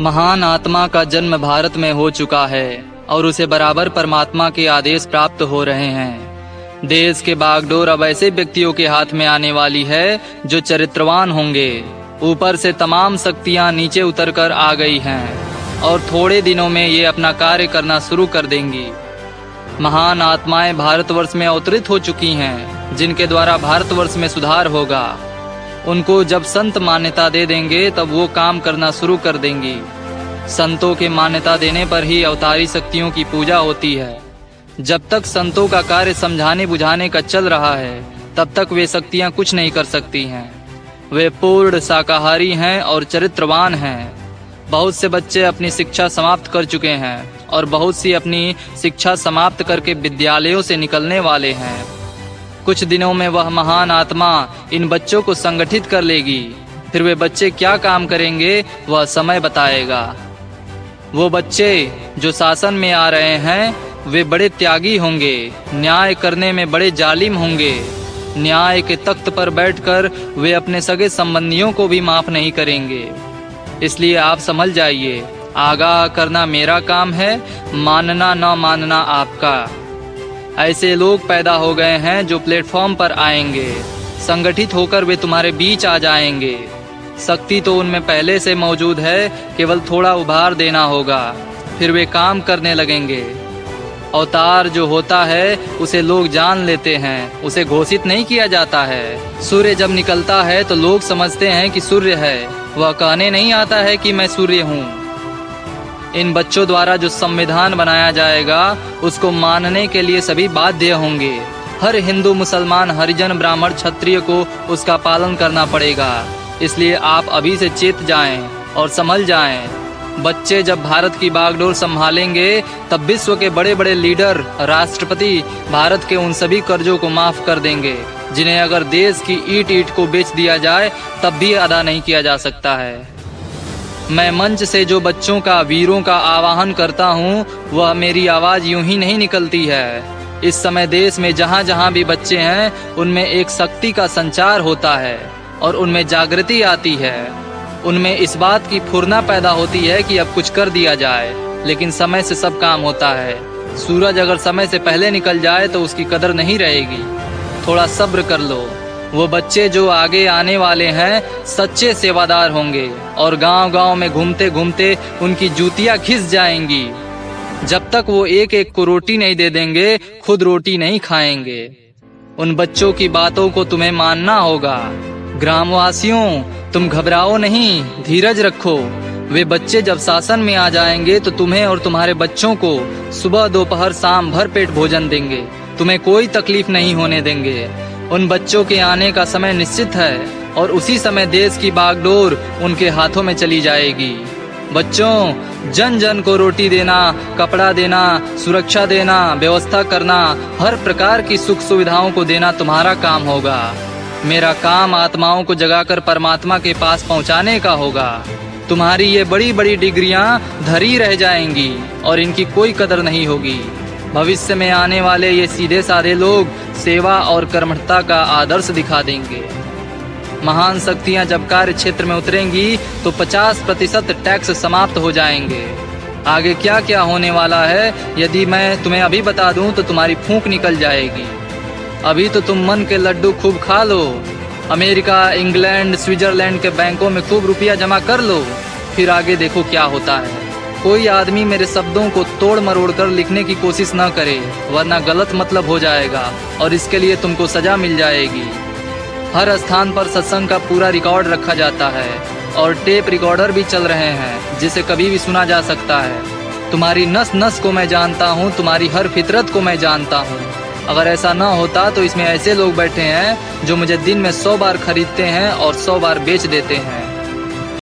महान आत्मा का जन्म भारत में हो चुका है और उसे बराबर परमात्मा के आदेश प्राप्त हो रहे हैं। देश के बागडोर अब ऐसे व्यक्तियों के हाथ में आने वाली है जो चरित्रवान होंगे। ऊपर से तमाम शक्तियां नीचे उतरकर आ गई हैं और थोड़े दिनों में ये अपना कार्य करना शुरू कर देंगी। महान आत्माएं भारतवर्ष में अवतरित हो चुकी हैं, जिनके द्वारा भारतवर्ष में सुधार होगा। उनको जब संत मान्यता दे देंगे तब वो काम करना शुरू कर देंगी। संतों के मान्यता देने पर ही अवतारी शक्तियों की पूजा होती है। जब तक संतों का कार्य समझाने बुझाने का चल रहा है तब तक वे शक्तियां कुछ नहीं कर सकती हैं। वे पूर्ण शाकाहारी हैं और चरित्रवान हैं। बहुत से बच्चे अपनी शिक्षा समाप्त कर चुके हैं और बहुत सी अपनी शिक्षा समाप्त करके विद्यालयों से निकलने वाले हैं। कुछ दिनों में वह महान आत्मा इन बच्चों को संगठित कर लेगी। फिर वे बच्चे क्या काम करेंगे वह समय बताएगा। वो बच्चे जो शासन में आ रहे हैं वे बड़े त्यागी होंगे, न्याय करने में बड़े जालिम होंगे। न्याय के तख्त पर बैठकर वे अपने सगे संबंधियों को भी माफ नहीं करेंगे। इसलिए आप समझ जाइए, आगाह करना मेरा काम है, मानना न मानना आपका। ऐसे लोग पैदा हो गए हैं जो प्लेटफॉर्म पर आएंगे। संगठित होकर वे तुम्हारे बीच आ जाएंगे। शक्ति तो उनमें पहले से मौजूद है, केवल थोड़ा उभार देना होगा, फिर वे काम करने लगेंगे। अवतार जो होता है उसे लोग जान लेते हैं, उसे घोषित नहीं किया जाता है। सूर्य जब निकलता है तो लोग समझते हैं कि सूर्य है, वह कहने नहीं आता है कि मैं सूर्य हूँ। इन बच्चों द्वारा जो संविधान बनाया जाएगा उसको मानने के लिए सभी बाध्य होंगे। हर हिंदू, मुसलमान, हरिजन, ब्राह्मण, क्षत्रिय को उसका पालन करना पड़ेगा। इसलिए आप अभी से चेत जाएं और समझ जाएं। बच्चे जब भारत की बागडोर संभालेंगे तब विश्व के बड़े बड़े लीडर, राष्ट्रपति भारत के उन सभी कर्जों को माफ कर देंगे जिन्हें अगर देश की ईंट ईंट को बेच दिया जाए तब भी अदा नहीं किया जा सकता है। मैं मंच से जो बच्चों का, वीरों का आवाहन करता हूँ वह मेरी आवाज़ यूं ही नहीं निकलती है। इस समय देश में जहाँ जहाँ भी बच्चे हैं उनमें एक शक्ति का संचार होता है और उनमें जागृति आती है। उनमें इस बात की फुर्ना पैदा होती है कि अब कुछ कर दिया जाए, लेकिन समय से सब काम होता है। सूरज अगर समय से पहले निकल जाए तो उसकी कदर नहीं रहेगी। थोड़ा सब्र कर लो। वो बच्चे जो आगे आने वाले हैं सच्चे सेवादार होंगे और गांव-गांव में घूमते घूमते उनकी जूतियां घिस जाएंगी। जब तक वो एक एक को रोटी नहीं दे देंगे खुद रोटी नहीं खाएंगे। उन बच्चों की बातों को तुम्हें मानना होगा। ग्रामवासियों, तुम घबराओ नहीं, धीरज रखो। वे बच्चे जब शासन में आ जाएंगे तो तुम्हें और तुम्हारे बच्चों को सुबह, दोपहर, शाम भर पेट भोजन देंगे। तुम्हें कोई तकलीफ नहीं होने देंगे। उन बच्चों के आने का समय निश्चित है और उसी समय देश की बागडोर उनके हाथों में चली जाएगी। बच्चों, जन जन को रोटी देना, कपड़ा देना, सुरक्षा देना, व्यवस्था करना, हर प्रकार की सुख सुविधाओं को देना तुम्हारा काम होगा। मेरा काम आत्माओं को जगाकर परमात्मा के पास पहुंचाने का होगा। तुम्हारी ये बड़ी बड़ी डिग्रियां धरी रह जाएंगी और इनकी कोई कदर नहीं होगी। भविष्य में आने वाले ये सीधे साधे लोग सेवा और कर्मठता का आदर्श दिखा देंगे। महान शक्तियां जब कार्य क्षेत्र में उतरेंगी तो 50% टैक्स समाप्त हो जाएंगे। आगे क्या क्या होने वाला है यदि मैं तुम्हें अभी बता दूं तो तुम्हारी फूंक निकल जाएगी। अभी तो तुम मन के लड्डू खूब खा लो। अमेरिका, इंग्लैंड, स्विट्जरलैंड के बैंकों में खूब रुपया जमा कर लो, फिर आगे देखो क्या होता है। कोई आदमी मेरे शब्दों को तोड़ मरोड़ कर लिखने की कोशिश न करे, वरना गलत मतलब हो जाएगा और इसके लिए तुमको सजा मिल जाएगी। हर स्थान पर सत्संग का पूरा रिकॉर्ड रखा जाता है और टेप रिकॉर्डर भी चल रहे हैं जिसे कभी भी सुना जा सकता है। तुम्हारी नस नस को मैं जानता हूँ, तुम्हारी हर फितरत को मैं जानता हूँ। अगर ऐसा न होता तो इसमें ऐसे लोग बैठे हैं जो मुझे दिन में 100 बार खरीदते हैं और 100 बार बेच देते हैं।